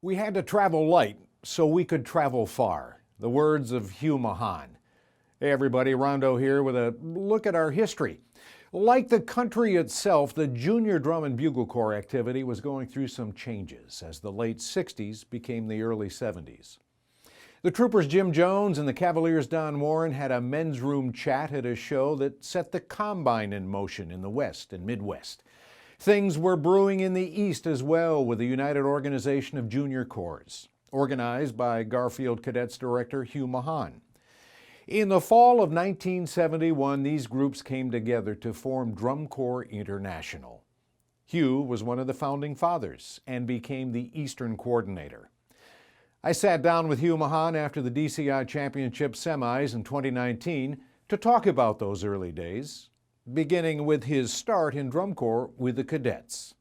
We had to travel light so we could travel far. The words of Hugh Mahon. Hey everybody, Rondo here with a look at our history. Like the country itself, the Junior Drum and Bugle Corps activity was going through some changes as the late 60s became the early 70s. The Troopers Jim Jones and the Cavaliers Don Warren had a men's room chat at a show that set the Combine in motion in the West and Midwest. Things were brewing in the East as well with the United Organization of Junior Corps, organized by Garfield Cadets director Hugh Mahon. In the fall of 1971, these groups came together to form Drum Corps International. Hugh was one of the founding fathers and became the Eastern coordinator. I sat down with Hugh Mahon after the DCI Championship semis in 2019 to talk about those early days, beginning with his start in Drum Corps with the Cadets.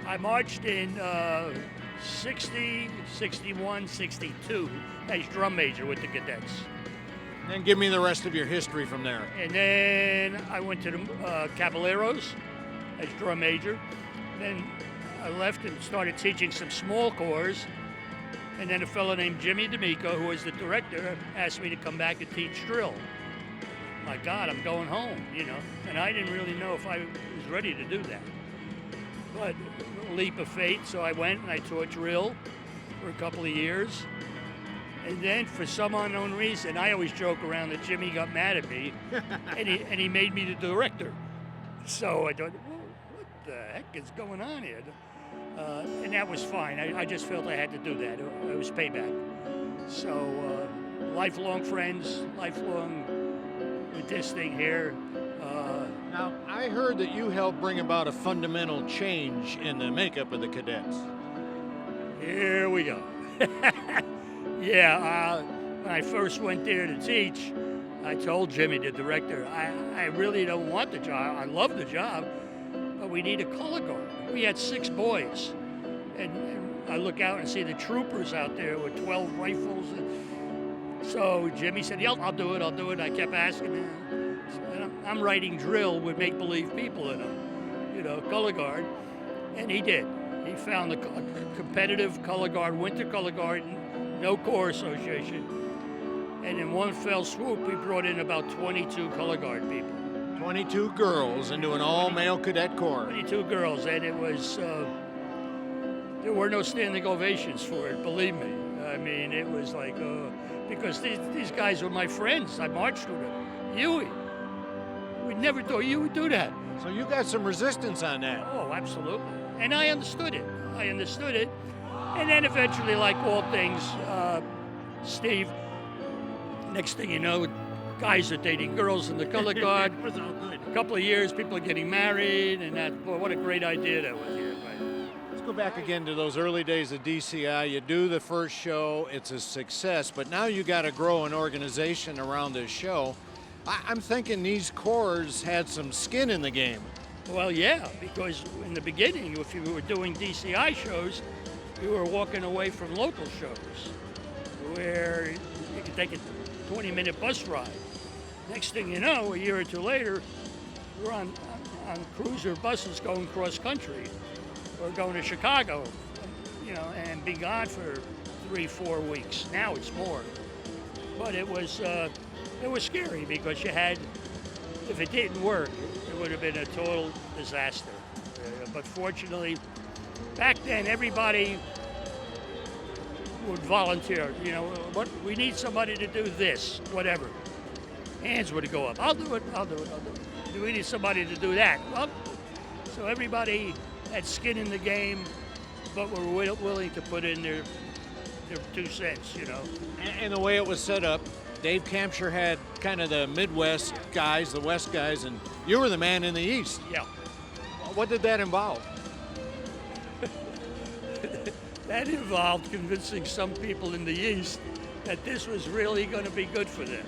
I marched in 60, 61, 62 as drum major with the Cadets. And give me the rest of your history from there. And then I went to the Caballeros as drum major. Then I left and started teaching some small corps. And then a fellow named Jimmy D'Amico, who was the director, asked me to come back and teach drill. My God, I'm going home, you know. And I didn't really know if I was ready to do that. But a leap of faith, so I went and I taught drill for a couple of years. And then for some unknown reason, I always joke around that Jimmy got mad at me and he made me the director. So I thought, well, what the heck is going on here? And that was fine. I just felt I had to do that. It was payback. So lifelong friends, lifelong with this thing here. Now, I heard that you helped bring about a fundamental change in the makeup of the Cadets. Here we go. Yeah, when I first went there to teach, I told Jimmy, the director, I really don't want the job. I love the job, but we need a color guard. We had 6 boys, and I look out and see the troopers out there with 12 rifles. So Jimmy said, yeah, I'll do it. I kept asking him. I'm writing drill with make-believe people in them, you know, color guard. And he did. He found a competitive color guard, winter color guard, no Corps Association. And in one fell swoop, we brought in about 22 color guard people. 22 girls into an all-male cadet corps. 22 girls, and it was, there were no standing ovations for it, believe me. I mean, it was like, because these guys were my friends. I marched with them. Huey, we never thought you would do that. So you got some resistance on that. Oh, absolutely. And I understood it. And then eventually, like all things, Steve, next thing you know, guys are dating girls in the color guard. It was all good. A couple of years, people are getting married, and that, boy, what a great idea that was here. Let's go back again to those early days of DCI. You do the first show, it's a success, but now you got to grow an organization around this show. I'm thinking these corps had some skin in the game. Well, yeah, because in the beginning, if you were doing DCI shows, you were walking away from local shows where you could take a 20-minute bus ride. Next thing you know, a year or two later, we're on cruiser buses going cross country or going to Chicago, you know, and be gone for 3-4 weeks. Now it's more. But it was scary because you had, if it didn't work, it would have been a total disaster. But fortunately, back then everybody would volunteer. You know, what we need somebody to do this, whatever. Hands would go up. I'll do it. Do we need somebody to do that? Well, so everybody had skin in the game, but were willing to put in their 2 cents, you know. And the way it was set up, Dave Campshire had kind of the Midwest guys, the West guys, and you were the man in the East. Yeah. What did that involve? That involved convincing some people in the East that this was really going to be good for them.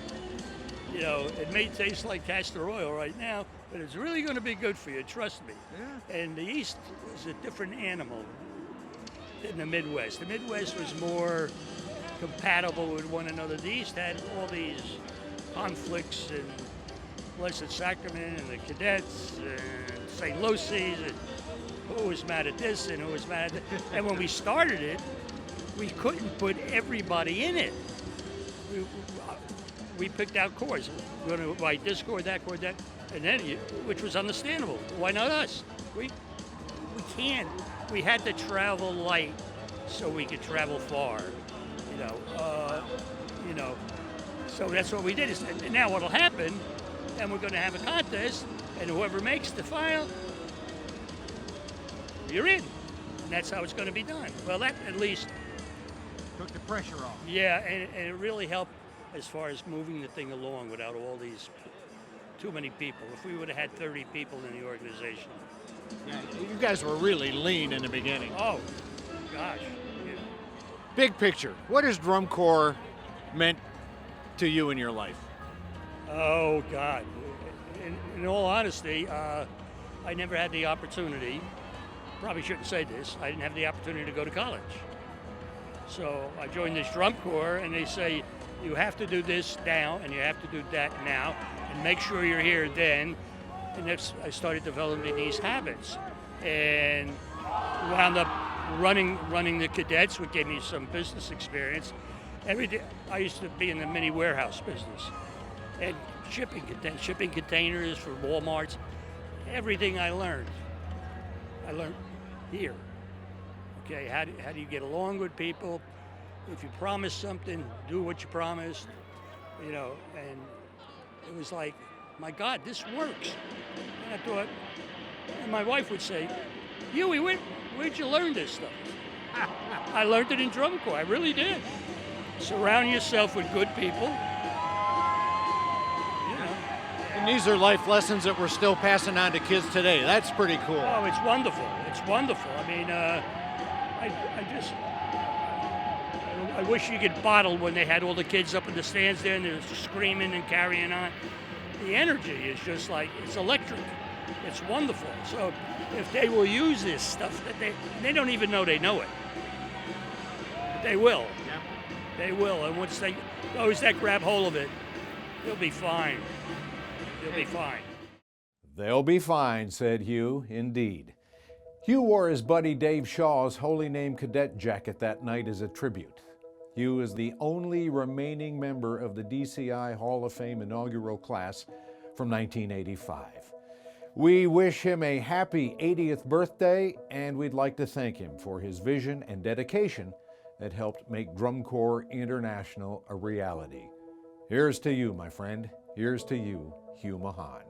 You know, it may taste like castor oil right now, but it's really going to be good for you, trust me. Yeah. And the East was a different animal than the Midwest. The Midwest was more compatible with one another. The East had all these conflicts in Blessed Sacrament and the Cadets and St. Lucy's and who was mad at this and who was mad at that. And when we started it, we couldn't put everybody in it. We picked out corps. We're going to write this corps, that, and then which was understandable. Why not us? We can't. We had to travel light so we could travel far. So that's what we did. And now what'll happen? Then we're going to have a contest, and whoever makes the final, you're in. And that's how it's going to be done. Well, that at least Took the pressure off. yeah, and it really helped as far as moving the thing along without all these too many people. If we would have had 30 people in the organization. Yeah, you guys were really lean in the beginning. Oh, gosh. Yeah. Big picture, what has drum corps meant to you in your life? Oh, God. In all honesty, I never had the opportunity, probably shouldn't say this, I didn't have the opportunity to go to college. So I joined this drum corps, and they say, you have to do this now, and you have to do that now, and make sure you're here then. And I started developing these habits, and wound up running the cadets, which gave me some business experience. Every day, I used to be in the mini warehouse business, and shipping containers for Walmarts. Everything I learned here. Okay, how do you get along with people? If you promise something, do what you promised. And it was like, my God, this works. And I thought, and my wife would say, Huey, where'd you learn this stuff? I learned it in drum corps, I really did. Surround yourself with good people. And these are life lessons that we're still passing on to kids today. That's pretty cool. Oh, it's wonderful. It's wonderful. I mean, I wish you could bottle when they had all the kids up in the stands there and they were screaming and carrying on. The energy is just like, it's electric. It's wonderful. So if they will use this stuff, that they don't even know they know it. But they will. Yeah. They will. And once those that grab hold of it, they'll be fine. They'll be fine. They'll be fine, said Hugh, indeed. Hugh wore his buddy Dave Shaw's Holy Name Cadet jacket that night as a tribute. Hugh is the only remaining member of the DCI Hall of Fame inaugural class from 1985. We wish him a happy 80th birthday, and we'd like to thank him for his vision and dedication that helped make Drum Corps International a reality. Here's to you, my friend. Here's to you, Hugh Mahon.